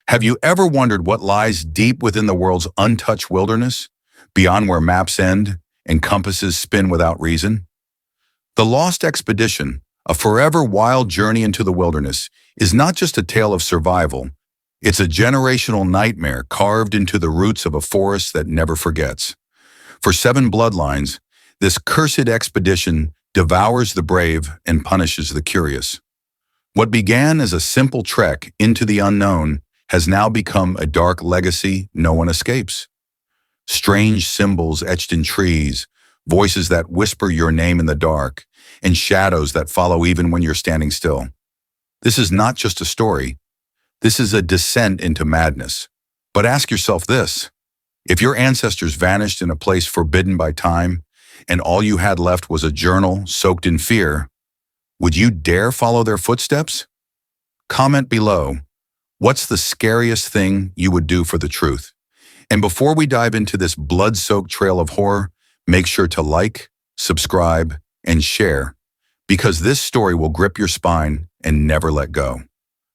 Have you ever wondered what lies deep within the world's untouched wilderness, beyond where maps end and compasses spin without reason? The Lost Expedition, a forever wild journey into the wilderness, is not just a tale of survival. It's a generational nightmare carved into the roots of a forest that never forgets. For 7 bloodlines, this cursed expedition devours the brave and punishes the curious. What began as a simple trek into the unknown has now become a dark legacy no one escapes. Strange symbols etched in trees, voices that whisper your name in the dark, and shadows that follow even when you're standing still. This is not just a story. This is a descent into madness. But ask yourself this: if your ancestors vanished in a place forbidden by time, and all you had left was a journal soaked in fear, would you dare follow their footsteps? Comment below. What's the scariest thing you would do for the truth? And before we dive into this blood-soaked trail of horror, make sure to like, subscribe, and share, because this story will grip your spine and never let go.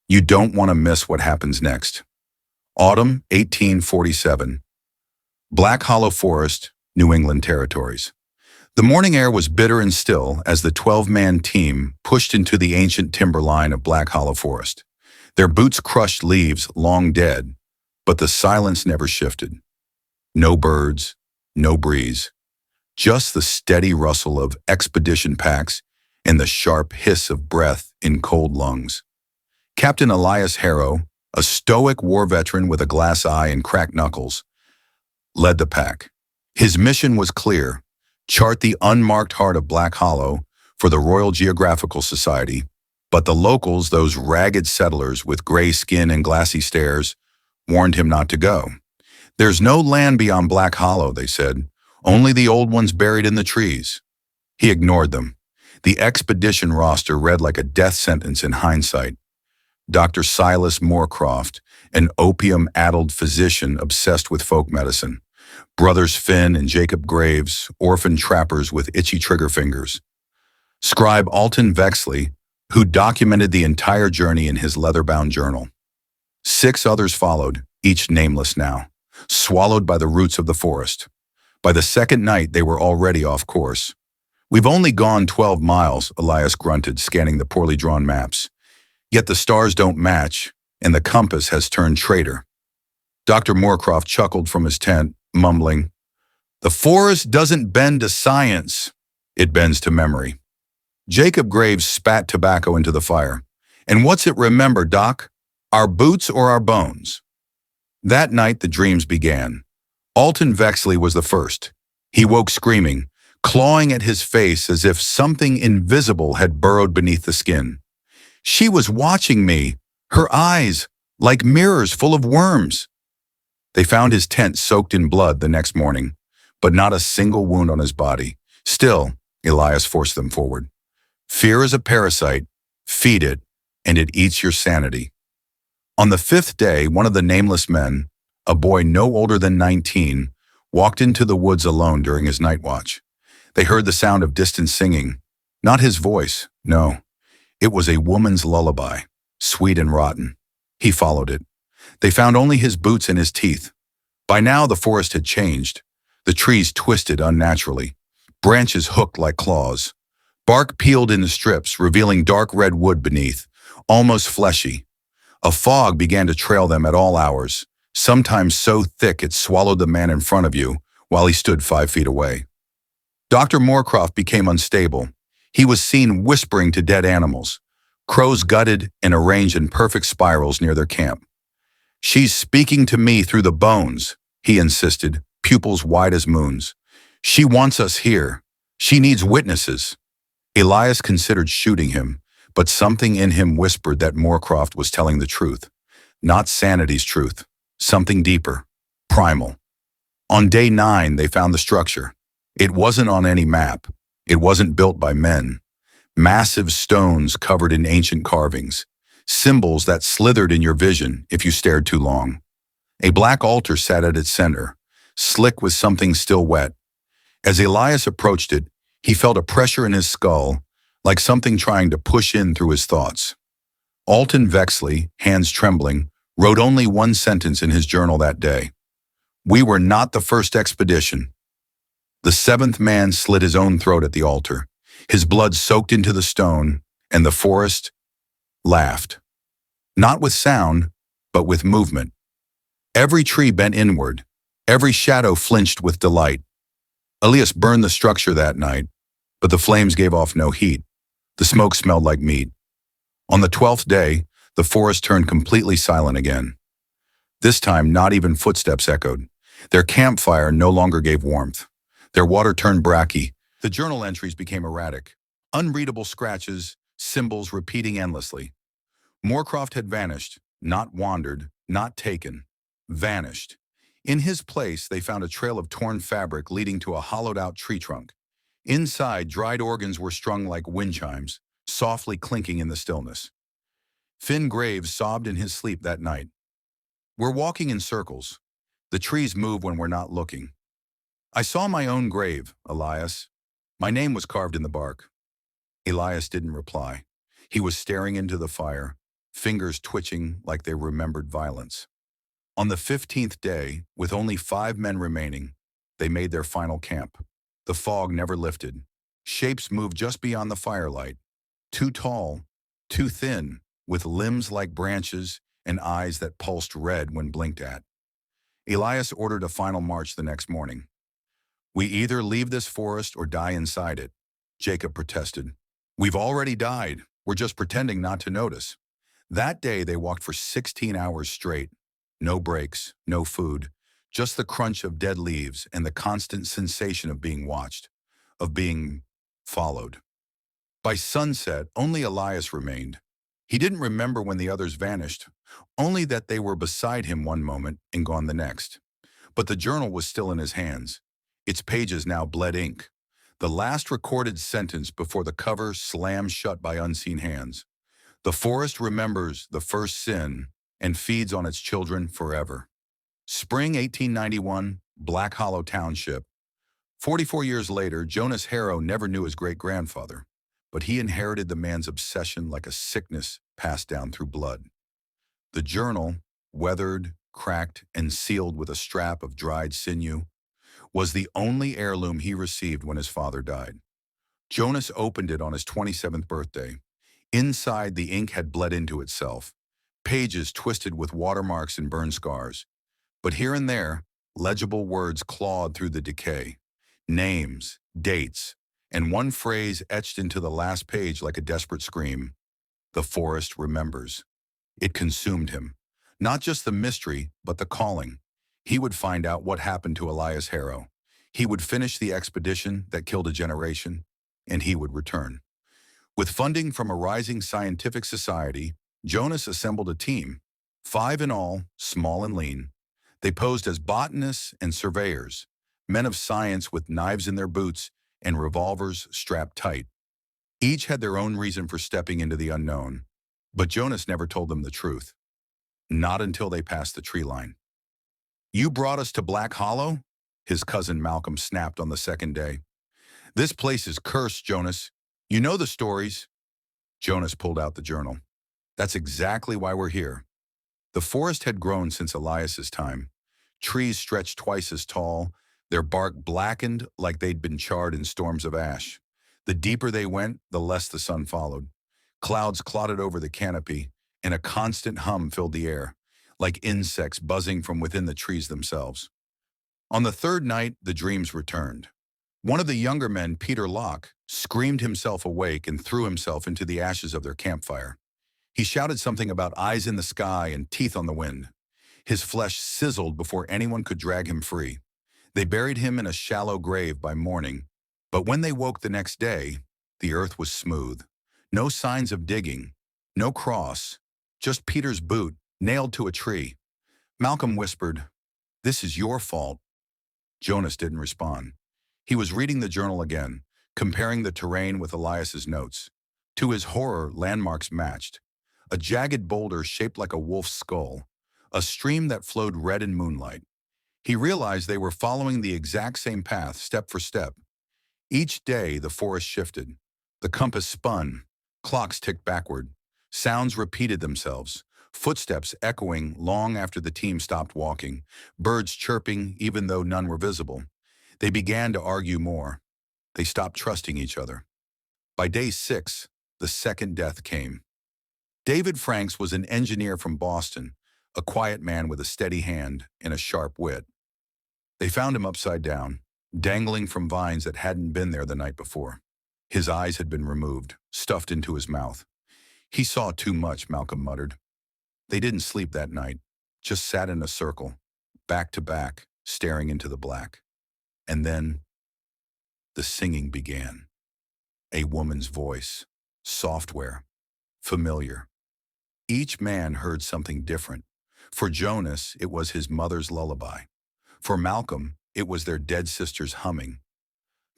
You don't want to miss what happens next. Autumn 1847. Black Hollow Forest, New England Territories. The morning air was bitter and still as the 12-man team pushed into the ancient timber line of Black Hollow Forest. Their boots crushed leaves long dead, but the silence never shifted. No birds, no breeze, just the steady rustle of expedition packs and the sharp hiss of breath in cold lungs. Captain Elias Harrow, a stoic war veteran with a glass eye and cracked knuckles, led the pack. His mission was clear: chart the unmarked heart of Black Hollow for the Royal Geographical Society. But the locals, those ragged settlers with gray skin and glassy stares, warned him not to go. "There's no land beyond Black Hollow," they said, "only the old ones buried in the trees." He ignored them. The expedition roster read like a death sentence in hindsight. Dr. Silas Moorcroft, an opium-addled physician obsessed with folk medicine. Brothers Finn and Jacob Graves, orphan trappers with itchy trigger fingers. Scribe Alton Vexley, who documented the entire journey in his leather-bound journal. 6 others followed, each nameless now, swallowed by the roots of the forest. By the second night, they were already off course. "We've only gone 12 miles, Elias grunted, scanning the poorly drawn maps. "Yet the stars don't match, and the compass has turned traitor." Dr. Moorcroft chuckled from his tent, mumbling, "The forest doesn't bend to science, it bends to memory." Jacob Graves spat tobacco into the fire. "And what's it remember, Doc? Our boots or our bones?" That night the dreams began. Alton Vexley was the first. He woke screaming, clawing at his face as if something invisible had burrowed beneath the skin. "She was watching me, her eyes, like mirrors full of worms." They found his tent soaked in blood the next morning, but not a single wound on his body. Still, Elias forced them forward. "Fear is a parasite. Feed it, and it eats your sanity." On the 5th day, one of the nameless men, a boy no older than 19, walked into the woods alone during his night watch. They heard the sound of distant singing. Not his voice, no. It was a woman's lullaby, sweet and rotten. He followed it. They found only his boots and his teeth. By now the forest had changed. The trees twisted unnaturally, branches hooked like claws. Bark peeled into strips, revealing dark red wood beneath, almost fleshy. A fog began to trail them at all hours, sometimes so thick it swallowed the man in front of you while he stood 5 feet away. Dr. Moorcroft became unstable. He was seen whispering to dead animals, crows gutted and arranged in perfect spirals near their camp. "She's speaking to me through the bones," he insisted, pupils wide as moons. "She wants us here. She needs witnesses." Elias considered shooting him, but something in him whispered that Moorcroft was telling the truth. Not sanity's truth, something deeper, primal. On day 9, they found the structure. It wasn't on any map. It wasn't built by men. Massive stones covered in ancient carvings, symbols that slithered in your vision if you stared too long. A black altar sat at its center, slick with something still wet. As Elias approached it, he felt a pressure in his skull, like something trying to push in through his thoughts. Alton Vexley, hands trembling, wrote only one sentence in his journal that day. We were not the first expedition. The seventh man slit his own throat at the altar. His blood soaked into the stone, and the forest laughed. Not with sound, but with movement. Every tree bent inward. Every shadow flinched with delight. Elias burned the structure that night, but the flames gave off no heat. The smoke smelled like meat. On the 12th day, the forest turned completely silent again. This time, not even footsteps echoed. Their campfire no longer gave warmth. Their water turned bracky. The journal entries became erratic. Unreadable scratches, symbols repeating endlessly. Moorcroft had vanished, not wandered, not taken. Vanished. In his place, they found a trail of torn fabric leading to a hollowed-out tree trunk. Inside, dried organs were strung like wind chimes, softly clinking in the stillness. Finn Graves sobbed in his sleep that night. We're walking in circles. The trees move when we're not looking. I saw my own grave, Elias. My name was carved in the bark. Elias didn't reply. He was staring into the fire, fingers twitching like they remembered violence. On the 15th day, with only 5 men remaining, they made their final camp. The fog never lifted. Shapes moved just beyond the firelight. Too tall, too thin, with limbs like branches and eyes that pulsed red when blinked at. Elias ordered a final march the next morning. We either leave this forest or die inside it, Jacob protested. We've already died. We're just pretending not to notice. That day they walked for 16 hours straight. No breaks, no food, just the crunch of dead leaves and the constant sensation of being watched, of being followed. By sunset, only Elias remained. He didn't remember when the others vanished, only that they were beside him one moment and gone the next. But the journal was still in his hands. Its pages now bled ink. The last recorded sentence before the cover slammed shut by unseen hands. The forest remembers the first sin and feeds on its children forever. Spring 1891, Black Hollow Township. 44 years later, Jonas Harrow never knew his great-grandfather, but he inherited the man's obsession like a sickness passed down through blood. The journal, weathered, cracked, and sealed with a strap of dried sinew, was the only heirloom he received when his father died. Jonas opened it on his 27th birthday. Inside, the ink had bled into itself, pages twisted with watermarks and burn scars. But here and there, legible words clawed through the decay. Names, dates, and one phrase etched into the last page like a desperate scream. The forest remembers. It consumed him. Not just the mystery, but the calling. He would find out what happened to Elias Harrow. He would finish the expedition that killed a generation, and he would return. With funding from a rising scientific society, Jonas assembled a team, 5 in all, small and lean. They posed as botanists and surveyors, men of science with knives in their boots and revolvers strapped tight. Each had their own reason for stepping into the unknown, but Jonas never told them the truth. Not until they passed the tree line. You brought us to Black Hollow? His cousin Malcolm snapped on the second day. This place is cursed, Jonas. You know the stories. Jonas pulled out the journal. That's exactly why we're here. The forest had grown since Elias's time. Trees stretched twice as tall, their bark blackened like they'd been charred in storms of ash. The deeper they went, the less the sun followed. Clouds clotted over the canopy, and a constant hum filled the air, like insects buzzing from within the trees themselves. On the 3rd night, the dreams returned. One of the younger men, Peter Locke, screamed himself awake and threw himself into the ashes of their campfire. He shouted something about eyes in the sky and teeth on the wind. His flesh sizzled before anyone could drag him free. They buried him in a shallow grave by morning, but when they woke the next day, the earth was smooth. No signs of digging, no cross, just Peter's boot nailed to a tree. Malcolm whispered, "This is your fault." Jonas didn't respond. He was reading the journal again, comparing the terrain with Elias's notes. To his horror, landmarks matched. A jagged boulder shaped like a wolf's skull, a stream that flowed red in moonlight. He realized they were following the exact same path, step for step. Each day, the forest shifted. The compass spun. Clocks ticked backward. Sounds repeated themselves. footsteps echoing long after the team stopped walking, birds chirping even though none were visible. They began to argue more. They stopped trusting each other. By day 6, the second death came. David Franks was an engineer from Boston, a quiet man with a steady hand and a sharp wit. They found him upside down, dangling from vines that hadn't been there the night before. His eyes had been removed, stuffed into his mouth. He saw too much, Malcolm muttered. They didn't sleep that night, just sat in a circle, back to back, staring into the black. And then the singing began. A woman's voice, software, familiar. Each man heard something different. For Jonas, it was his mother's lullaby. For Malcolm, it was their dead sister's humming.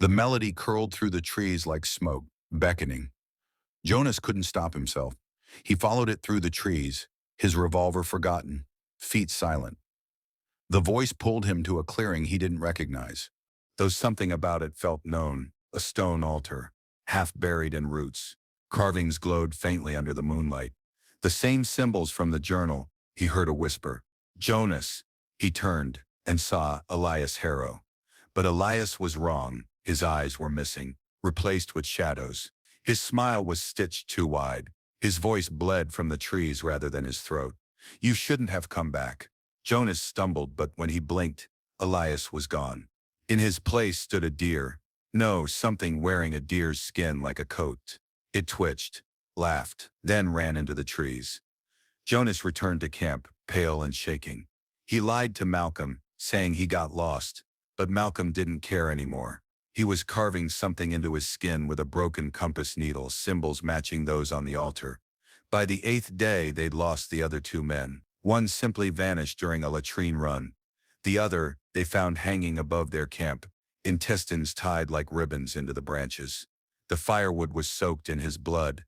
The melody curled through the trees like smoke, beckoning. Jonas couldn't stop himself. He followed it through the trees, his revolver forgotten, feet silent. The voice pulled him to a clearing he didn't recognize, though something about it felt known, a stone altar, half buried in roots. Carvings glowed faintly under the moonlight. The same symbols from the journal. He heard a whisper. Jonas. He turned and saw Elias Harrow. But Elias was wrong. His eyes were missing, replaced with shadows. His smile was stitched too wide. His voice bled from the trees rather than his throat. You shouldn't have come back. Jonas stumbled, but when he blinked, Elias was gone. In his place stood a deer. No, something wearing a deer's skin like a coat. It twitched, laughed, then ran into the trees. Jonas returned to camp, pale and shaking. He lied to Malcolm, saying he got lost, but Malcolm didn't care anymore. He was carving something into his skin with a broken compass needle, symbols matching those on the altar. By the 8th day, they'd lost the other 2 men. One simply vanished during a latrine run. The other, they found hanging above their camp, intestines tied like ribbons into the branches. The firewood was soaked in his blood.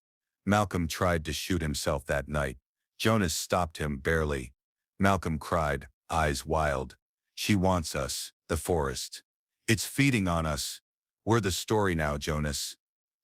Malcolm tried to shoot himself that night. Jonas stopped him barely. Malcolm cried, eyes wild. She wants us, the forest. It's feeding on us. We're the story now, Jonas.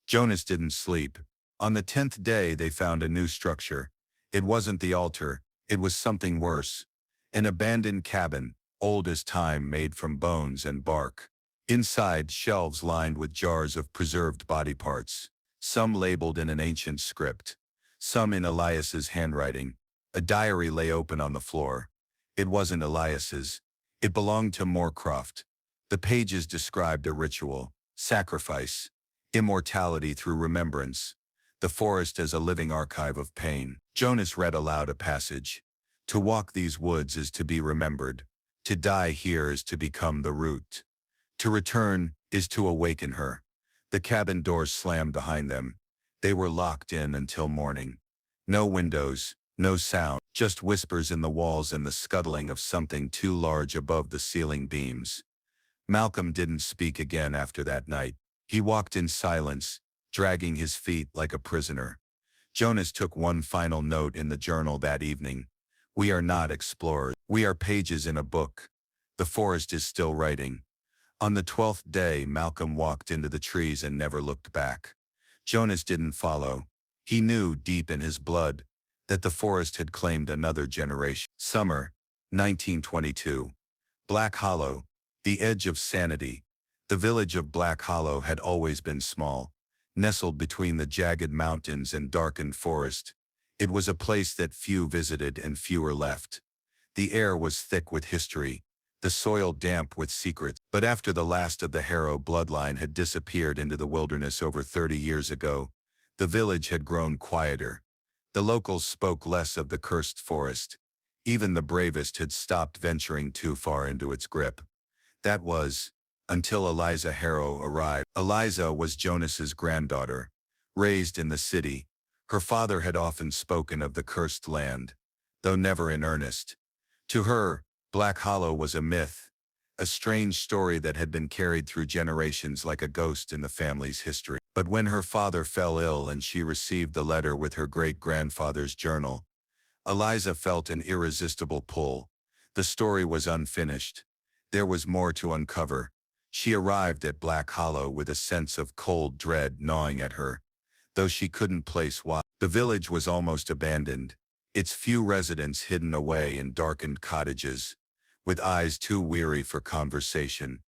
Jonas didn't sleep. On the 10th day, they found a new structure. It wasn't the altar. It was something worse. An abandoned cabin, old as time, made from bones and bark. Inside, shelves lined with jars of preserved body parts, some labeled in an ancient script, some in Elias's handwriting. A diary lay open on the floor. It wasn't Elias's. It belonged to Moorcroft. The pages described a ritual, sacrifice, immortality through remembrance, the forest as a living archive of pain. Jonas read aloud a passage. To walk these woods is to be remembered. To die here is to become the root. To return is to awaken her. The cabin doors slammed behind them. They were locked in until morning. No windows, no sound, just whispers in the walls and the scuttling of something too large above the ceiling beams. Malcolm didn't speak again after that night. He walked in silence, dragging his feet like a prisoner. Jonas took one final note in the journal that evening. We are not explorers. We are pages in a book. The forest is still writing. On the 12th day, Malcolm walked into the trees and never looked back. Jonas didn't follow. He knew deep in his blood that the forest had claimed another generation. Summer, 1922. Black Hollow, the edge of sanity. The village of Black Hollow had always been small, nestled between the jagged mountains and darkened forest. It was a place that few visited and fewer left. The air was thick with history, the soil damp with secrets. But after the last of the Harrow bloodline had disappeared into the wilderness over 30 years ago, the village had grown quieter. The locals spoke less of the cursed forest. Even the bravest had stopped venturing too far into its grip. That was, until Eliza Harrow arrived. Eliza was Jonas's granddaughter, raised in the city. Her father had often spoken of the cursed land, though never in earnest. To her, Black Hollow was a myth, a strange story that had been carried through generations like a ghost in the family's history. But when her father fell ill and she received the letter with her great-grandfather's journal, Eliza felt an irresistible pull. The story was unfinished. There was more to uncover. She arrived at Black Hollow with a sense of cold dread gnawing at her, though she couldn't place why. The village was almost abandoned, its few residents hidden away in darkened cottages, with eyes too weary for conversation.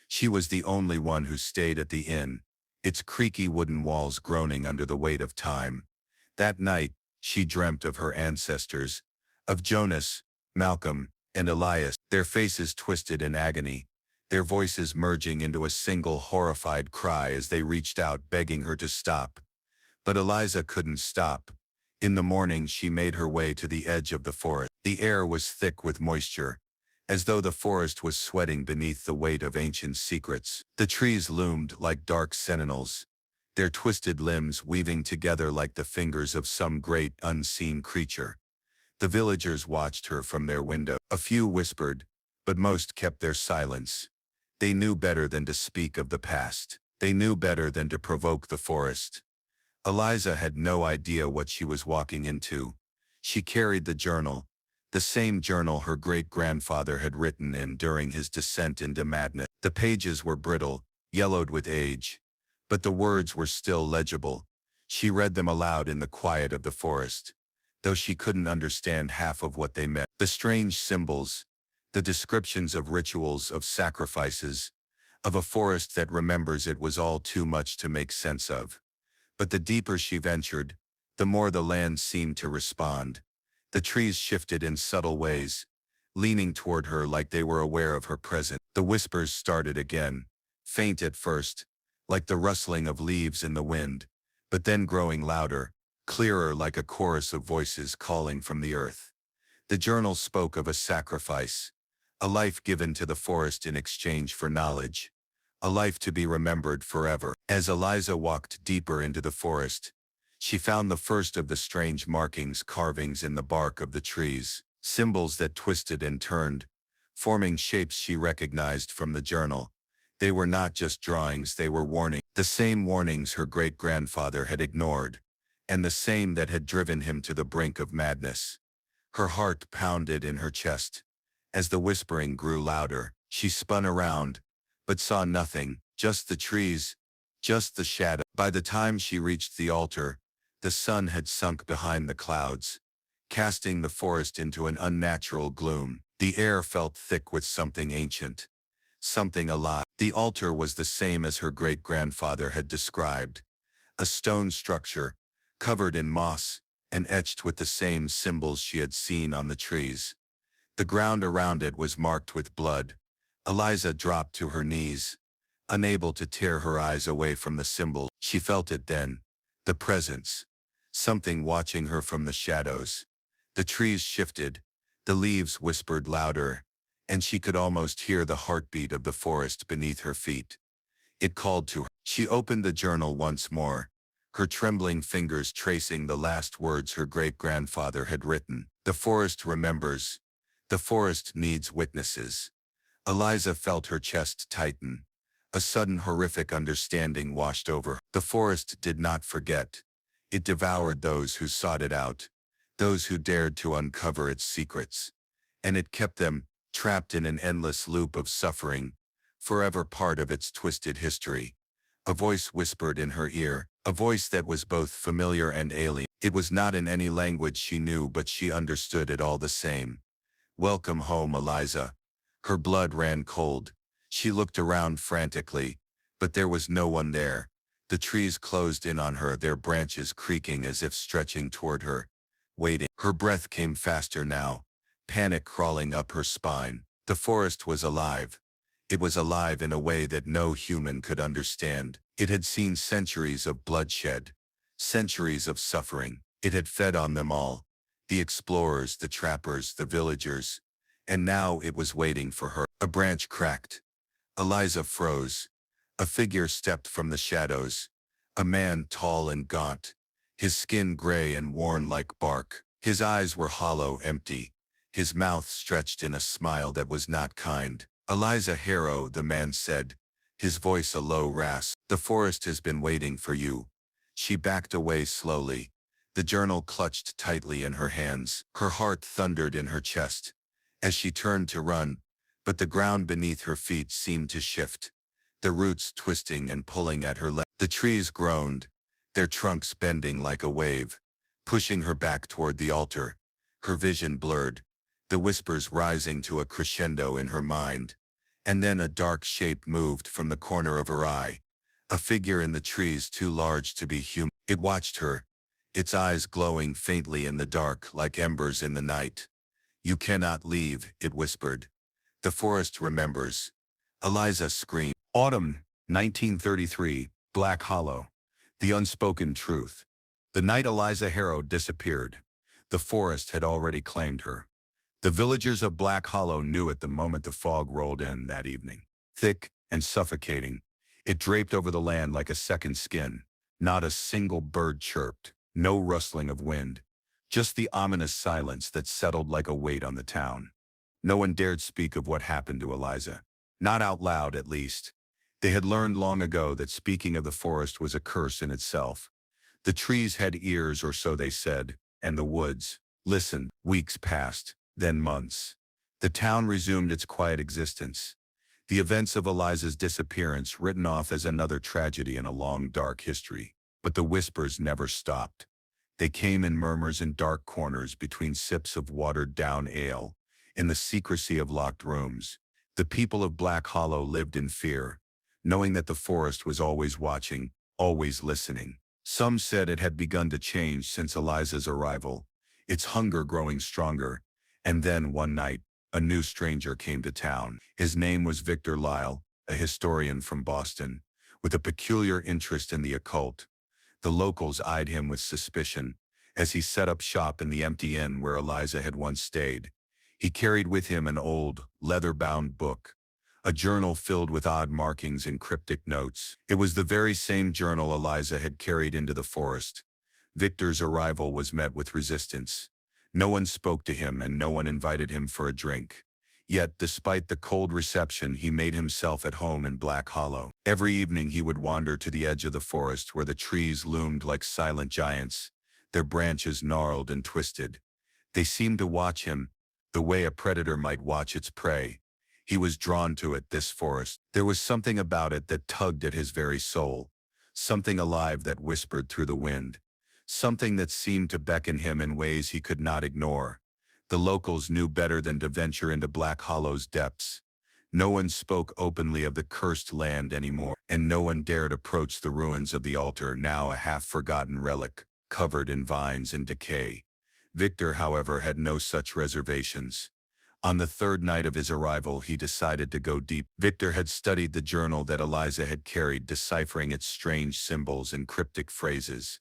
She was the only one who stayed at the inn, its creaky wooden walls groaning under the weight of time. That night, she dreamt of her ancestors, of Jonas, Malcolm, and Elias, their faces twisted in agony, their voices merging into a single horrified cry as they reached out begging her to stop. But Eliza couldn't stop. In the morning she made her way to the edge of the forest. The air was thick with moisture, as though the forest was sweating beneath the weight of ancient secrets. The trees loomed like dark sentinels, their twisted limbs weaving together like the fingers of some great unseen creature. The villagers watched her from their window. A few whispered, but most kept their silence. They knew better than to speak of the past. They knew better than to provoke the forest. Eliza had no idea what she was walking into. She carried the journal, the same journal her great-grandfather had written in during his descent into madness. The pages were brittle, yellowed with age, but the words were still legible. She read them aloud in the quiet of the forest, though she couldn't understand half of what they meant. The strange symbols, the descriptions of rituals, of sacrifices, of a forest that remembers it was all too much to make sense of. But the deeper she ventured, the more the land seemed to respond. The trees shifted in subtle ways, leaning toward her like they were aware of her presence. The whispers started again, faint at first, like the rustling of leaves in the wind, but then growing louder, clearer like a chorus of voices calling from the earth. The journal spoke of a sacrifice, a life given to the forest in exchange for knowledge, a life to be remembered forever. As Eliza walked deeper into the forest, she found the first of the strange carvings in the bark of the trees, symbols that twisted and turned, forming shapes she recognized from the journal. They were not just drawings, they were warnings, the same warnings her great-grandfather had ignored, and the same that had driven him to the brink of madness. Her heart pounded in her chest. As the whispering grew louder, she spun around, but saw nothing, just the trees, just the shadow. By the time she reached the altar, the sun had sunk behind the clouds, casting the forest into an unnatural gloom. The air felt thick with something ancient, something alive. The altar was the same as her great-grandfather had described, a stone structure, covered in moss, and etched with the same symbols she had seen on the trees. The ground around it was marked with blood. Eliza dropped to her knees, unable to tear her eyes away from the symbol. She felt it then, the presence, something watching her from the shadows. The trees shifted, the leaves whispered louder, and she could almost hear the heartbeat of the forest beneath her feet. It called to her. She opened the journal once more, her trembling fingers tracing the last words her great-grandfather had written. The forest remembers. The forest needs witnesses. Eliza felt her chest tighten. A sudden horrific understanding washed over her. The forest did not forget. It devoured those who sought it out, those who dared to uncover its secrets. And it kept them, trapped in an endless loop of suffering, forever part of its twisted history. A voice whispered in her ear, a voice that was both familiar and alien. It was not in any language she knew, but she understood it all the same. "Welcome home, Eliza." Her blood ran cold. She looked around frantically, but there was no one there. The trees closed in on her, their branches creaking as if stretching toward her, waiting. Her breath came faster now, panic crawling up her spine. The forest was alive. It was alive in a way that no human could understand. It had seen centuries of bloodshed, centuries of suffering. It had fed on them all, the explorers, the trappers, the villagers, and now it was waiting for her. A branch cracked. Eliza froze. A figure stepped from the shadows, a man tall and gaunt, his skin gray and worn like bark. His eyes were hollow, empty, his mouth stretched in a smile that was not kind. "Eliza Harrow," the man said, his voice a low rasp. "The forest has been waiting for you." She backed away slowly, the journal clutched tightly in her hands. Her heart thundered in her chest as she turned to run, but the ground beneath her feet seemed to shift, the roots twisting and pulling at her legs. The trees groaned, their trunks bending like a wave, pushing her back toward the altar. her vision blurred, the whispers rising to a crescendo in her mind. And then a dark shape moved from the corner of her eye, a figure in the trees too large to be human. It watched her, its eyes glowing faintly in the dark like embers in the night. "You cannot leave," it whispered. "The forest remembers." Eliza screamed. Autumn, 1933, Black Hollow. The unspoken truth. The night Eliza Harrow disappeared, the forest had already claimed her. The villagers of Black Hollow knew it the moment the fog rolled in that evening. Thick and suffocating, it draped over the land like a second skin. Not a single bird chirped, no rustling of wind, just the ominous silence that settled like a weight on the town. No one dared speak of what happened to Eliza. Not out loud, at least. They had learned long ago that speaking of the forest was a curse in itself. The trees had ears, or so they said, and the woods listened. Weeks passed, then months. The town resumed its quiet existence. The events of Eliza's disappearance written off as another tragedy in a long, dark history. But the whispers never stopped. They came in murmurs in dark corners between sips of watered-down ale, in the secrecy of locked rooms. The people of Black Hollow lived in fear, knowing that the forest was always watching, always listening. Some said it had begun to change since Eliza's arrival, its hunger growing stronger. And then one night, a new stranger came to town. His name was Victor Lyle, a historian from Boston, with a peculiar interest in the occult. The locals eyed him with suspicion as he set up shop in the empty inn where Eliza had once stayed. He carried with him an old, leather-bound book, a journal filled with odd markings and cryptic notes. It was the very same journal Eliza had carried into the forest. Victor's arrival was met with resistance. No one spoke to him and no one invited him for a drink. Yet, despite the cold reception, he made himself at home in Black Hollow. Every evening he would wander to the edge of the forest where the trees loomed like silent giants, their branches gnarled and twisted. They seemed to watch him, the way a predator might watch its prey. He was drawn to it, this forest. There was something about it that tugged at his very soul, something alive that whispered through the wind, something that seemed to beckon him in ways he could not ignore. The locals knew better than to venture into Black Hollow's depths. No one spoke openly of the cursed land anymore, and no one dared approach the ruins of the altar, now a half-forgotten relic, covered in vines and decay. Victor, however, had no such reservations. On the third night of his arrival, he decided to go deep. Victor had studied the journal that Eliza had carried, deciphering its strange symbols and cryptic phrases.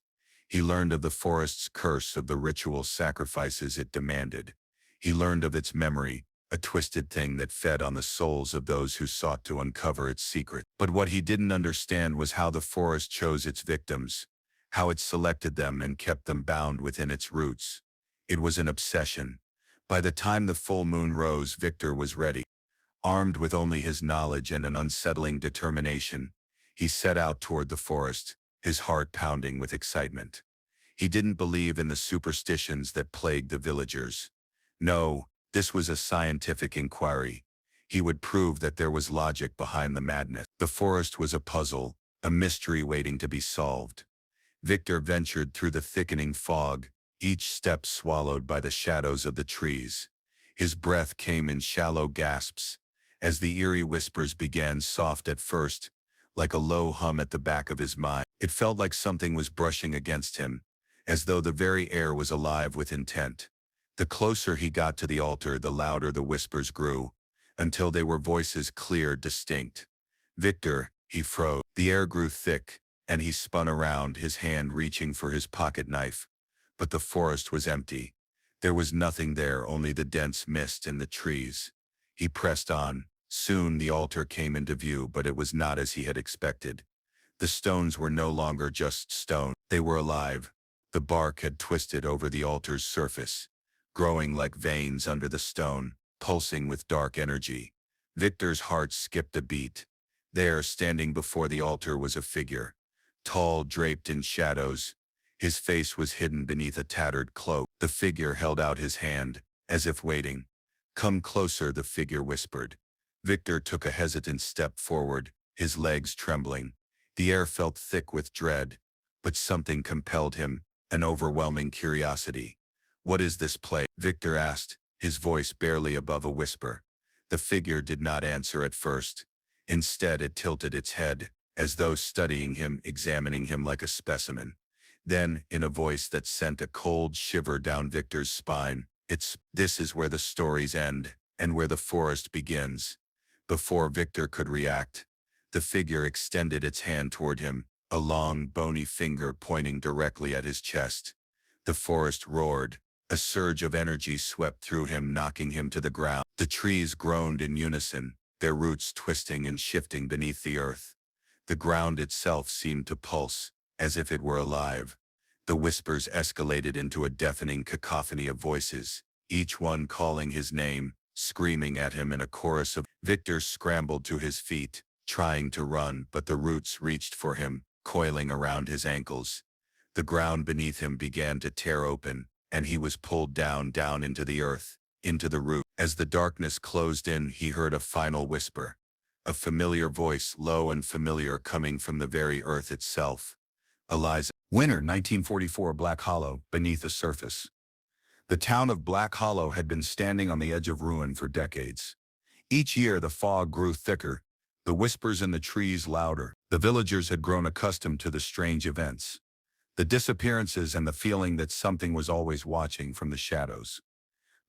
He learned of the forest's curse, of the ritual sacrifices it demanded. He learned of its memory, a twisted thing that fed on the souls of those who sought to uncover its secret. But what he didn't understand was how the forest chose its victims, how it selected them and kept them bound within its roots. It was an obsession. By the time the full moon rose, Victor was ready. Armed with only his knowledge and an unsettling determination, he set out toward the forest, his heart pounding with excitement. He didn't believe in the superstitions that plagued the villagers. No, this was a scientific inquiry. He would prove that there was logic behind the madness. The forest was a puzzle, a mystery waiting to be solved. Victor ventured through the thickening fog, each step swallowed by the shadows of the trees. His breath came in shallow gasps, as the eerie whispers began, soft at first, like a low hum at the back of his mind. It felt like something was brushing against him, as though the very air was alive with intent. The closer he got to the altar, the louder the whispers grew, until they were voices clear, distinct. "Victor," he froze. The air grew thick, and he spun around, his hand reaching for his pocket knife. But the forest was empty. There was nothing there, only the dense mist and the trees. He pressed on. Soon the altar came into view, but it was not as he had expected. The stones were no longer just stone. They were alive. The bark had twisted over the altar's surface, growing like veins under the stone, pulsing with dark energy. Victor's heart skipped a beat. There, standing before the altar, was a figure, tall, draped in shadows. His face was hidden beneath a tattered cloak. The figure held out his hand, as if waiting. "Come closer," the figure whispered. Victor took a hesitant step forward, his legs trembling. The air felt thick with dread, but something compelled him, an overwhelming curiosity. "What is this play?" Victor asked, his voice barely above a whisper. The figure did not answer at first. Instead, it tilted its head, as though studying him, examining him like a specimen. Then, in a voice that sent a cold shiver down Victor's spine, "This is where the stories end, and where the forest begins." Before Victor could react, the figure extended its hand toward him, a long, bony finger pointing directly at his chest. The forest roared. A surge of energy swept through him, knocking him to the ground. The trees groaned in unison, their roots twisting and shifting beneath the earth. The ground itself seemed to pulse, as if it were alive. The whispers escalated into a deafening cacophony of voices, each one calling his name, screaming at him in a chorus of... Victor scrambled to his feet, trying to run, but the roots reached for him, coiling around his ankles. The ground beneath him began to tear open, and he was pulled down into the earth, into the root. As the darkness closed in, he heard a final whisper. A familiar voice, low and familiar, coming from the very earth itself. "Eliza." Winter 1944, Black Hollow, beneath the surface. The town of Black Hollow had been standing on the edge of ruin for decades. Each year the fog grew thicker, the whispers in the trees louder. The villagers had grown accustomed to the strange events, the disappearances, and the feeling that something was always watching from the shadows.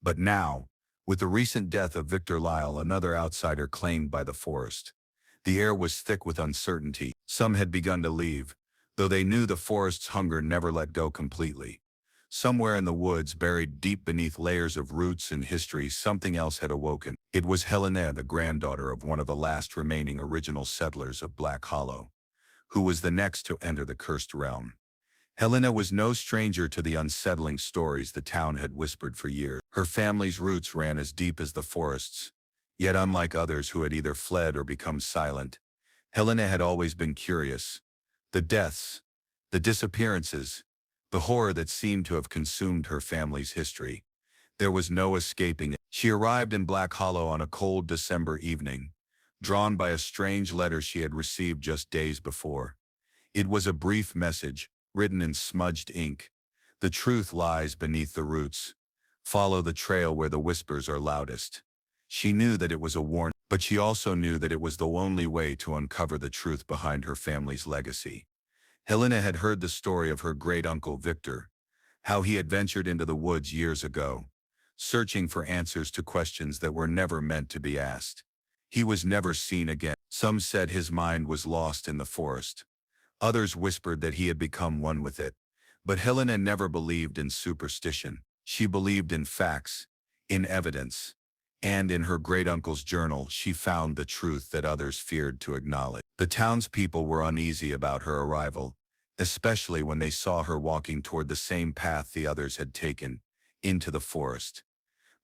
But now, with the recent death of Victor Lyle, another outsider claimed by the forest, the air was thick with uncertainty. Some had begun to leave, though they knew the forest's hunger never let go completely. Somewhere in the woods, buried deep beneath layers of roots and history, something else had awoken. It was Helena, the granddaughter of one of the last remaining original settlers of Black Hollow, who was the next to enter the cursed realm. Helena was no stranger to the unsettling stories the town had whispered for years. Her family's roots ran as deep as the forests, yet unlike others who had either fled or become silent, Helena had always been curious. The deaths, the disappearances, the horror that seemed to have consumed her family's history. There was no escaping it. She arrived in Black Hollow on a cold December evening, drawn by a strange letter she had received just days before. It was a brief message, written in smudged ink. "The truth lies beneath the roots. Follow the trail where the whispers are loudest." She knew that it was a warning, but she also knew that it was the only way to uncover the truth behind her family's legacy. Helena had heard the story of her great-uncle Victor, how he had ventured into the woods years ago, searching for answers to questions that were never meant to be asked. He was never seen again. Some said his mind was lost in the forest. Others whispered that he had become one with it. But Helena never believed in superstition. She believed in facts, in evidence. And in her great-uncle's journal, she found the truth that others feared to acknowledge. The townspeople were uneasy about her arrival, especially when they saw her walking toward the same path the others had taken, into the forest.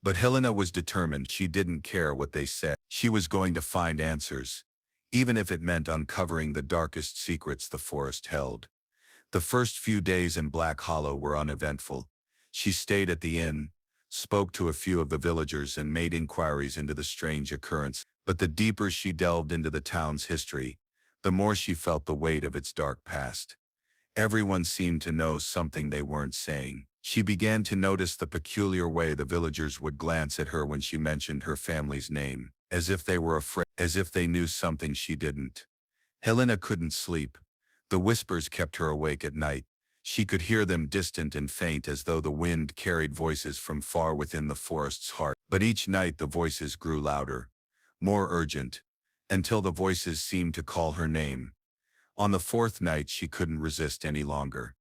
But Helena was determined. She didn't care what they said. She was going to find answers, even if it meant uncovering the darkest secrets the forest held. The first few days in Black Hollow were uneventful. She stayed at the inn, spoke to a few of the villagers, and made inquiries into the strange occurrence. But the deeper she delved into the town's history, the more she felt the weight of its dark past. Everyone seemed to know something they weren't saying. She began to notice the peculiar way the villagers would glance at her when she mentioned her family's name, as if they were afraid, as if they knew something she didn't. Helena couldn't sleep. The whispers kept her awake at night. She could hear them, distant and faint, as though the wind carried voices from far within the forest's heart. But each night the voices grew louder, more urgent, until the voices seemed to call her name. On the fourth night she couldn't resist any longer.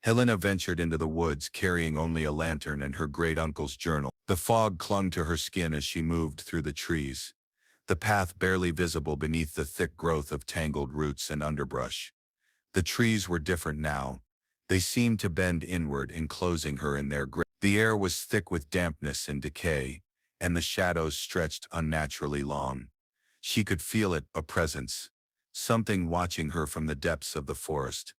Helena ventured into the woods, carrying only a lantern and her great-uncle's journal. The fog clung to her skin as she moved through the trees, the path barely visible beneath the thick growth of tangled roots and underbrush. The trees were different now. They seemed to bend inward, enclosing her in their grip. The air was thick with dampness and decay, and the shadows stretched unnaturally long. She could feel it, a presence, something watching her from the depths of the forest.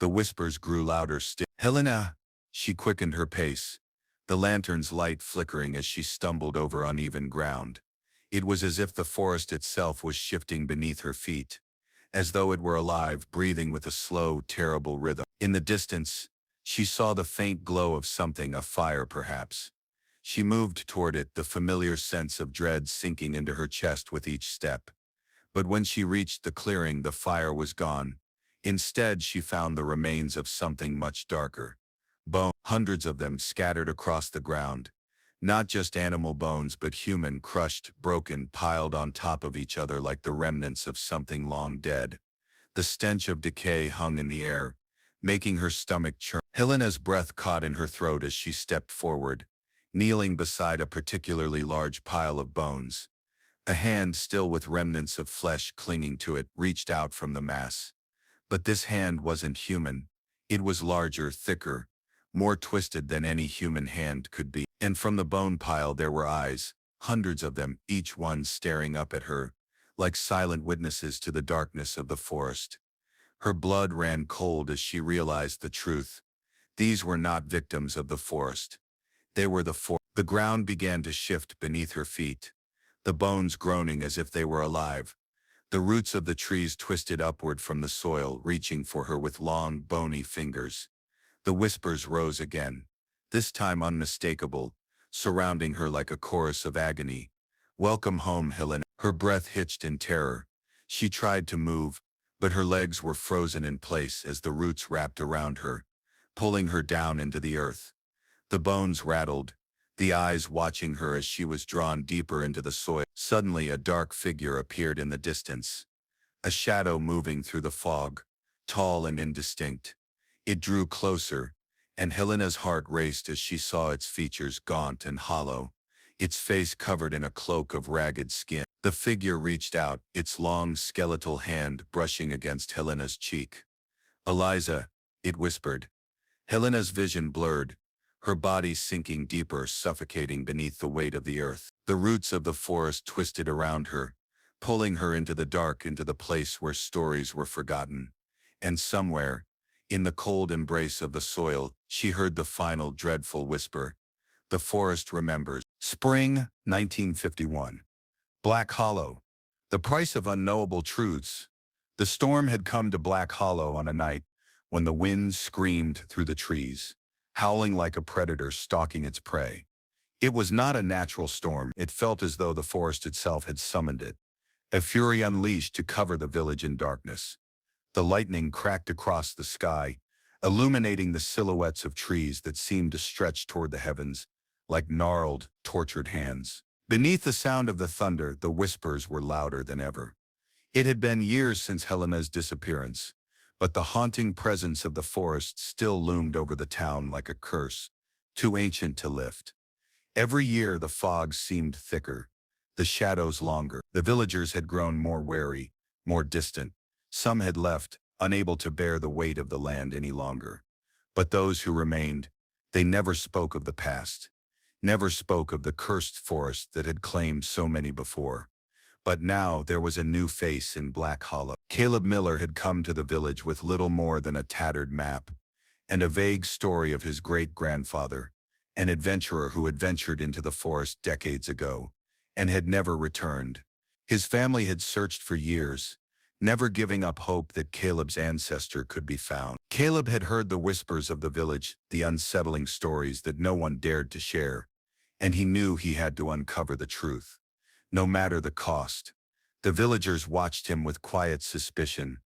The whispers grew louder still. "Helena!" She quickened her pace, the lantern's light flickering as she stumbled over uneven ground. It was as if the forest itself was shifting beneath her feet, as though it were alive, breathing with a slow, terrible rhythm. In the distance, She saw the faint glow of something, a fire perhaps. She moved toward it, the familiar sense of dread sinking into her chest with each step. But when she reached the clearing, the fire was gone. Instead, she found the remains of something much darker. Bones, hundreds of them scattered across the ground. Not just animal bones, but human, crushed, broken, piled on top of each other like the remnants of something long dead. The stench of decay hung in the air, making her stomach churn. Helena's breath caught in her throat as she stepped forward, kneeling beside a particularly large pile of bones. A hand, still with remnants of flesh clinging to it, reached out from the mass. But this hand wasn't human. It was larger, thicker, more twisted than any human hand could be. And from the bone pile there were eyes, hundreds of them, each one staring up at her, like silent witnesses to the darkness of the forest. Her blood ran cold as she realized the truth. These were not victims of the forest. They were The ground began to shift beneath her feet, the bones groaning as if they were alive. The roots of the trees twisted upward from the soil, reaching for her with long, bony fingers. The whispers rose again, this time unmistakable, surrounding her like a chorus of agony. "Welcome home, Helena." Her breath hitched in terror. She tried to move, but her legs were frozen in place as the roots wrapped around her, pulling her down into the earth. The bones rattled, the eyes watching her as she was drawn deeper into the soil. Suddenly, a dark figure appeared in the distance, a shadow moving through the fog, tall and indistinct. It drew closer, and Helena's heart raced as she saw its features gaunt and hollow, its face covered in a cloak of ragged skin. The figure reached out, its long skeletal hand brushing against Helena's cheek. "Eliza," it whispered. Helena's vision blurred, her body sinking deeper, suffocating beneath the weight of the earth. The roots of the forest twisted around her, pulling her into the dark, into the place where stories were forgotten. And somewhere, in the cold embrace of the soil, she heard the final dreadful whisper. "The forest remembers." Spring, 1951. Black Hollow. The price of unknowable truths. The storm had come to Black Hollow on a night when the wind screamed through the trees, howling like a predator stalking its prey. It was not a natural storm. It felt as though the forest itself had summoned it, a fury unleashed to cover the village in darkness. The lightning cracked across the sky, illuminating the silhouettes of trees that seemed to stretch toward the heavens like gnarled, tortured hands. Beneath the sound of the thunder, the whispers were louder than ever. It had been years since Helena's disappearance, but the haunting presence of the forest still loomed over the town like a curse, too ancient to lift. Every year the fog seemed thicker, the shadows longer. The villagers had grown more wary, more distant. Some had left, unable to bear the weight of the land any longer. But those who remained, they never spoke of the past, never spoke of the cursed forest that had claimed so many before. But now there was a new face in Black Hollow. Caleb Miller had come to the village with little more than a tattered map and a vague story of his great-grandfather, an adventurer who had ventured into the forest decades ago and had never returned. His family had searched for years, never giving up hope that Caleb's ancestor could be found. Caleb had heard the whispers of the village, the unsettling stories that no one dared to share, and he knew he had to uncover the truth, no matter the cost. The villagers watched him with quiet suspicion,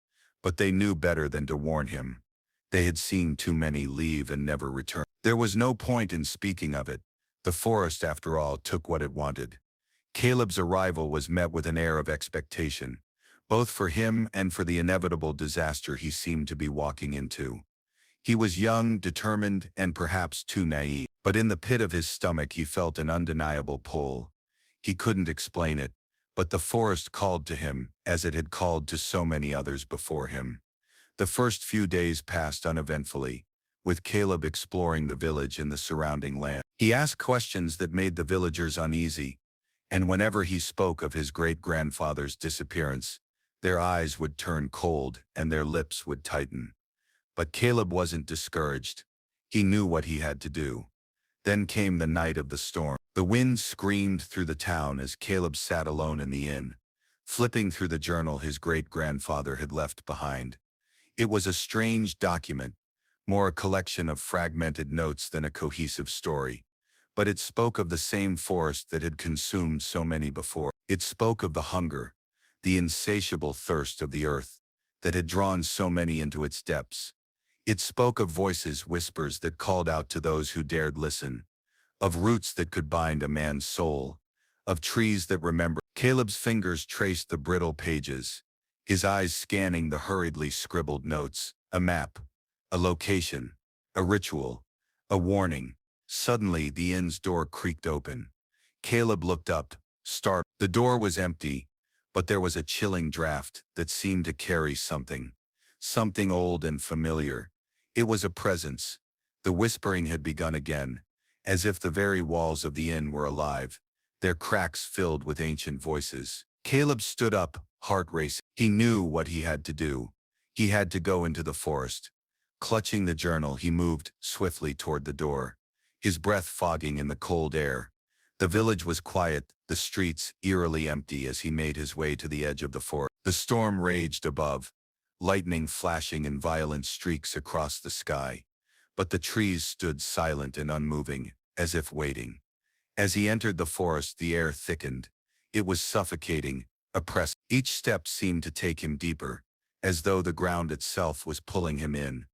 but they knew better than to warn him. They had seen too many leave and never return. There was no point in speaking of it. The forest, after all, took what it wanted. Caleb's arrival was met with an air of expectation, both for him and for the inevitable disaster he seemed to be walking into. He was young, determined, and perhaps too naive, but in the pit of his stomach he felt an undeniable pull. He couldn't explain it, but the forest called to him, as it had called to so many others before him. The first few days passed uneventfully, with Caleb exploring the village and the surrounding land. He asked questions that made the villagers uneasy, and whenever he spoke of his great-grandfather's disappearance, their eyes would turn cold and their lips would tighten. But Caleb wasn't discouraged. He knew what he had to do. Then came the night of the storm. The wind screamed through the town as Caleb sat alone in the inn, flipping through the journal his great-grandfather had left behind. It was a strange document, more a collection of fragmented notes than a cohesive story. But it spoke of the same forest that had consumed so many before. It spoke of the hunger, the insatiable thirst of the earth that had drawn so many into its depths. It spoke of voices, whispers that called out to those who dared listen, of roots that could bind a man's soul, of trees that remembered. Caleb's fingers traced the brittle pages, his eyes scanning the hurriedly scribbled notes, a map, a location, a ritual, a warning. Suddenly, the inn's door creaked open. Caleb looked up, startled. The door was empty, but there was a chilling draft that seemed to carry something old and familiar. It was a presence. The whispering had begun again, as if the very walls of the inn were alive, their cracks filled with ancient voices. Caleb stood up, heart racing. He knew what he had to do. He had to go into the forest. Clutching the journal, he moved swiftly toward the door, his breath fogging in the cold air. The village was quiet, the streets eerily empty as he made his way to the edge of the forest. The storm raged above, lightning flashing in violent streaks across the sky. But the trees stood silent and unmoving, as if waiting. As he entered the forest, the air thickened. It was suffocating, oppressive. Each step seemed to take him deeper, as though the ground itself was pulling him in,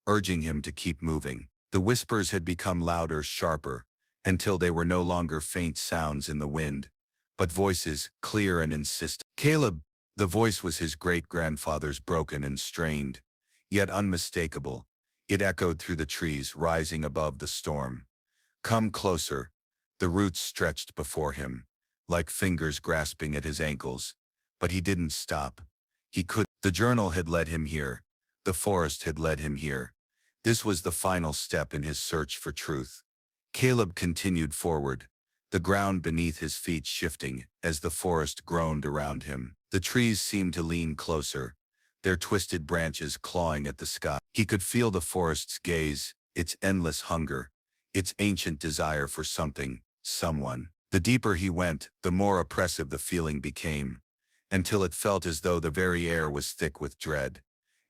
urging him to keep moving. The whispers had become louder, sharper, until they were no longer faint sounds in the wind, but voices, clear and insistent. Caleb, the voice was his great-grandfather's, broken and strained, yet unmistakable. It echoed through the trees, rising above the storm. Come closer. The roots stretched before him, like fingers grasping at his ankles. But he didn't stop. He could. The journal had led him here. The forest had led him here. This was the final step in his search for truth. Caleb continued forward, the ground beneath his feet shifting as the forest groaned around him. The trees seemed to lean closer, their twisted branches clawing at the sky. He could feel the forest's gaze, its endless hunger, its ancient desire for something, someone. The deeper he went, the more oppressive the feeling became, until it felt as though the very air was thick with dread.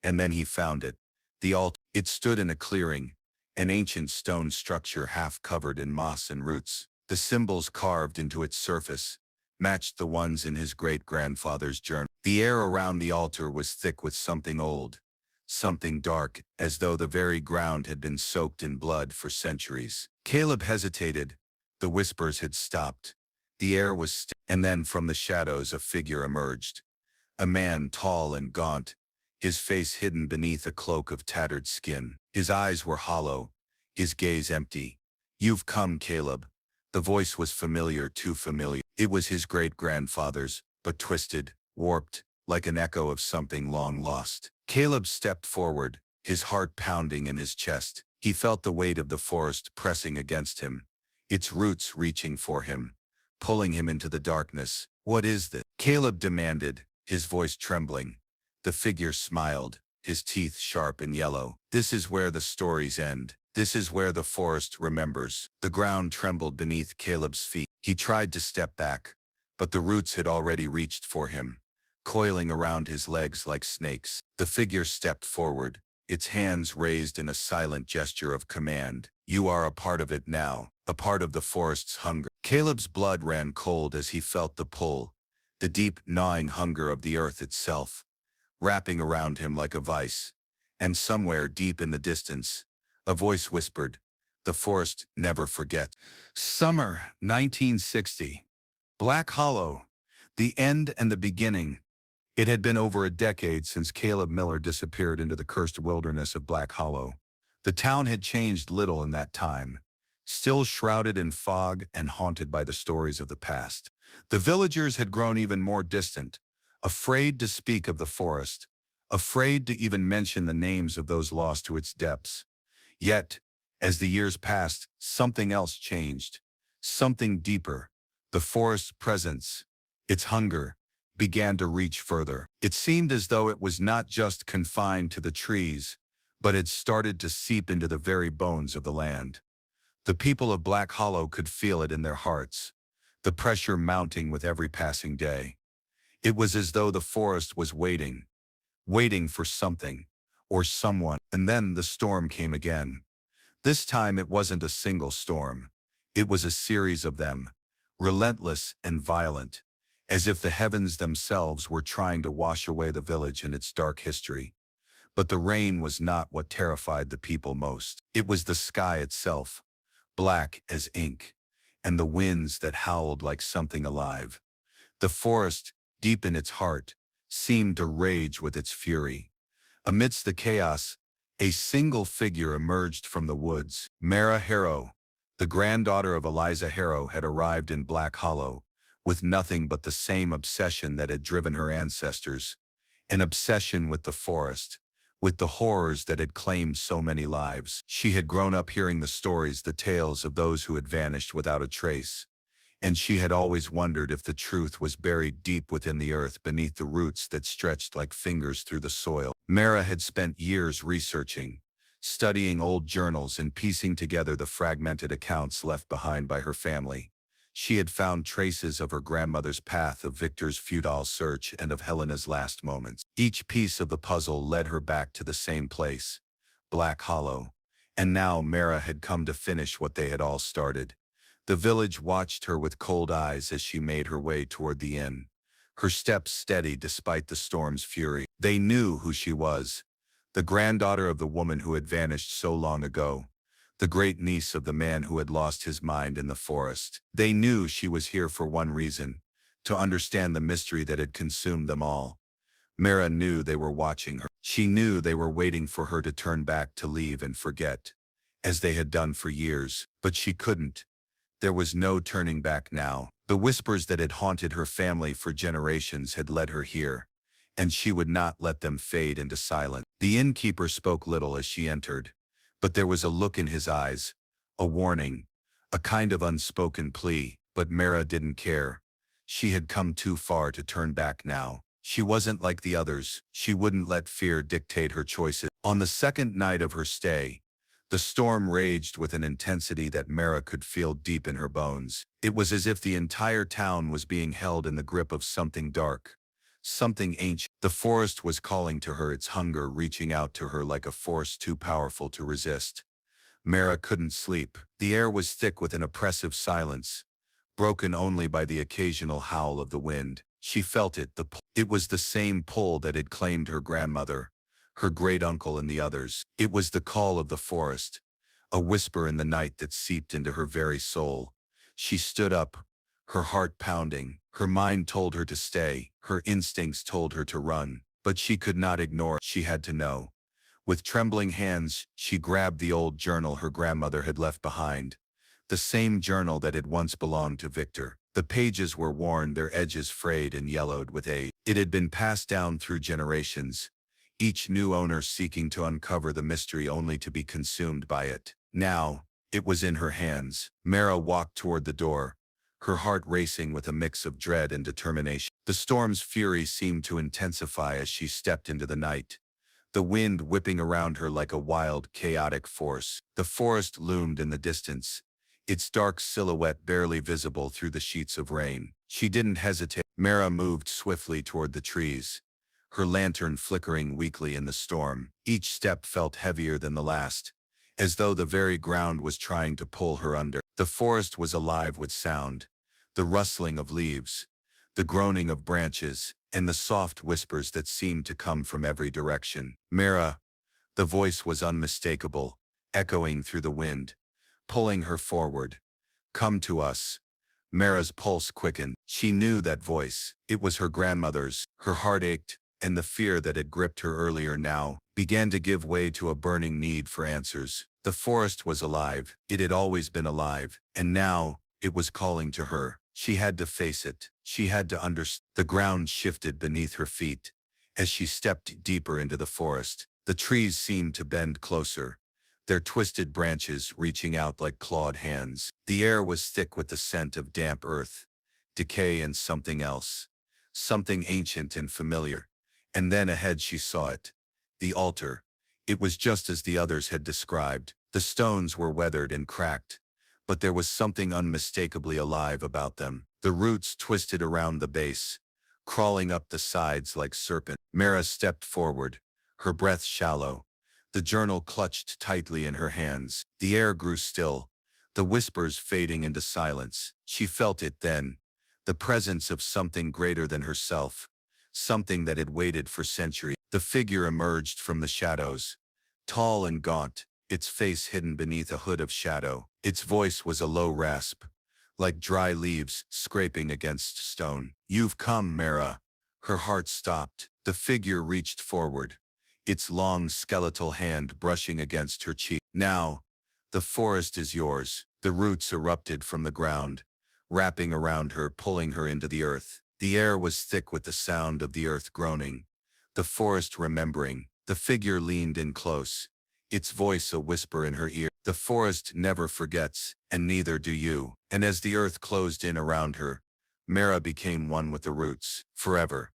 And then he found it. The altar. It stood in a clearing, an ancient stone structure half covered in moss and roots. The symbols carved into its surface matched the ones in his great-grandfather's journal. The air around the altar was thick with something old, something dark, as though the very ground had been soaked in blood for centuries. Caleb hesitated. The whispers had stopped. The air was still. And then from the shadows a figure emerged. A man tall and gaunt, his face hidden beneath a cloak of tattered skin. His eyes were hollow, his gaze empty. You've come, Caleb. The voice was familiar, too familiar. It was his great-grandfather's, but twisted, warped, like an echo of something long lost. Caleb stepped forward, his heart pounding in his chest. He felt the weight of the forest pressing against him, its roots reaching for him, pulling him into the darkness. What is this? Caleb demanded, his voice trembling. The figure smiled, his teeth sharp and yellow. This is where the stories end. This is where the forest remembers. The ground trembled beneath Caleb's feet. He tried to step back, but the roots had already reached for him, coiling around his legs like snakes. The figure stepped forward, its hands raised in a silent gesture of command. You are a part of it now, a part of the forest's hunger. Caleb's blood ran cold as he felt the pull, the deep, gnawing hunger of the earth itself, wrapping around him like a vice. And somewhere deep in the distance, a voice whispered, the forest never forgets. Summer 1960. Black Hollow. The end and the beginning. It had been over a decade since Caleb Miller disappeared into the cursed wilderness of Black Hollow. The town had changed little in that time, still shrouded in fog and haunted by the stories of the past. The villagers had grown even more distant, afraid to speak of the forest, afraid to even mention the names of those lost to its depths. Yet, as the years passed, something else changed, something deeper. The forest's presence, its hunger, began to reach further. It seemed as though it was not just confined to the trees, but had started to seep into the very bones of the land. The people of Black Hollow could feel it in their hearts, the pressure mounting with every passing day. It was as though the forest was waiting for something, or someone. And then the storm came again. This time it wasn't a single storm. It was a series of them, relentless and violent, as if the heavens themselves were trying to wash away the village and its dark history. But the rain was not what terrified the people most. It was the sky itself, black as ink, and the winds that howled like something alive. The forest, deep in its heart, seemed to rage with its fury. Amidst the chaos, a single figure emerged from the woods. Mara Harrow, the granddaughter of Eliza Harrow, had arrived in Black Hollow, with nothing but the same obsession that had driven her ancestors, an obsession with the forest, with the horrors that had claimed so many lives. She had grown up hearing the stories, the tales of those who had vanished without a trace, and she had always wondered if the truth was buried deep within the earth beneath the roots that stretched like fingers through the soil. Mara had spent years researching, studying old journals and piecing together the fragmented accounts left behind by her family. She had found traces of her grandmother's path, of Victor's futile search, and of Helena's last moments. Each piece of the puzzle led her back to the same place, Black Hollow. And now Mara had come to finish what they had all started. The village watched her with cold eyes as she made her way toward the inn, her steps steady despite the storm's fury. They knew who she was, the granddaughter of the woman who had vanished so long ago, the great niece of the man who had lost his mind in the forest. They knew she was here for one reason, to understand the mystery that had consumed them all. Mara knew they were watching her. She knew they were waiting for her to turn back, to leave and forget, as they had done for years. But she couldn't. There was no turning back now. The whispers that had haunted her family for generations had led her here, and she would not let them fade into silence. The innkeeper spoke little as she entered, but there was a look in his eyes, a warning, a kind of unspoken plea. But Mara didn't care. She had come too far to turn back now. She wasn't like the others. She wouldn't let fear dictate her choices. On the second night of her stay, the storm raged with an intensity that Mara could feel deep in her bones. It was as if the entire town was being held in the grip of something dark, something ancient. The forest was calling to her, its hunger reaching out to her like a force too powerful to resist. Mara couldn't sleep. The air was thick with an oppressive silence, broken only by the occasional howl of the wind. She felt it. It was the same pull that had claimed her grandmother, her great-uncle, and the others. It was the call of the forest, a whisper in the night that seeped into her very soul. She stood up, her heart pounding. Her mind told her to stay, her instincts told her to run, but she could not ignore it. She had to know. With trembling hands, she grabbed the old journal her grandmother had left behind, the same journal that had once belonged to Victor. The pages were worn, their edges frayed and yellowed with age. It had been passed down through generations, each new owner seeking to uncover the mystery only to be consumed by it. Now, it was in her hands. Mara walked toward the door, her heart racing with a mix of dread and determination. The storm's fury seemed to intensify as she stepped into the night, the wind whipping around her like a wild, chaotic force. The forest loomed in the distance, its dark silhouette barely visible through the sheets of rain. She didn't hesitate. Mara moved swiftly toward the trees, her lantern flickering weakly in the storm. Each step felt heavier than the last, as though the very ground was trying to pull her under. The forest was alive with sound, the rustling of leaves, the groaning of branches, and the soft whispers that seemed to come from every direction. Mara, the voice was unmistakable, echoing through the wind, pulling her forward. Come to us. Mara's pulse quickened. She knew that voice. It was her grandmother's. Her heart ached, and the fear that had gripped her earlier now began to give way to a burning need for answers. The forest was alive. It had always been alive, and now it was calling to her. She had to face it. She had to understand. The ground shifted beneath her feet as she stepped deeper into the forest. The trees seemed to bend closer, their twisted branches reaching out like clawed hands. The air was thick with the scent of damp earth, decay, and something else, something ancient and familiar. And then ahead she saw it, the altar. It was just as the others had described. The stones were weathered and cracked, but there was something unmistakably alive about them. The roots twisted around the base, crawling up the sides like serpents. Mara stepped forward, her breath shallow. The journal clutched tightly in her hands. The air grew still, the whispers fading into silence. She felt it then, the presence of something greater than herself, something that had waited for centuries. The figure emerged from the shadows, tall and gaunt, its face hidden beneath a hood of shadow. Its voice was a low rasp, like dry leaves scraping against stone. "You've come, Mara." Her heart stopped. The figure reached forward, its long skeletal hand brushing against her cheek. "Now, the forest is yours." The roots erupted from the ground, wrapping around her, pulling her into the earth. The air was thick with the sound of the earth groaning, the forest remembering. The figure leaned in close, its voice a whisper in her ear. "The forest never forgets, and neither do you." And as the earth closed in around her, Mara became one with the roots. Forever,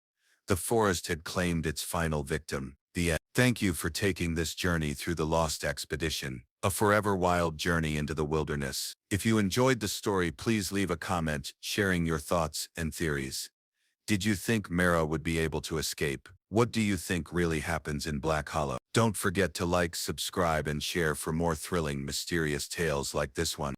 the forest had claimed its final victim, the end. Thank you for taking this journey through the Lost Expedition, a forever wild journey into the wilderness. If you enjoyed the story, please leave a comment sharing your thoughts and theories. Did you think Mara would be able to escape? What do you think really happens in Black Hollow? Don't forget to like, subscribe, and share for more thrilling, mysterious tales like this one.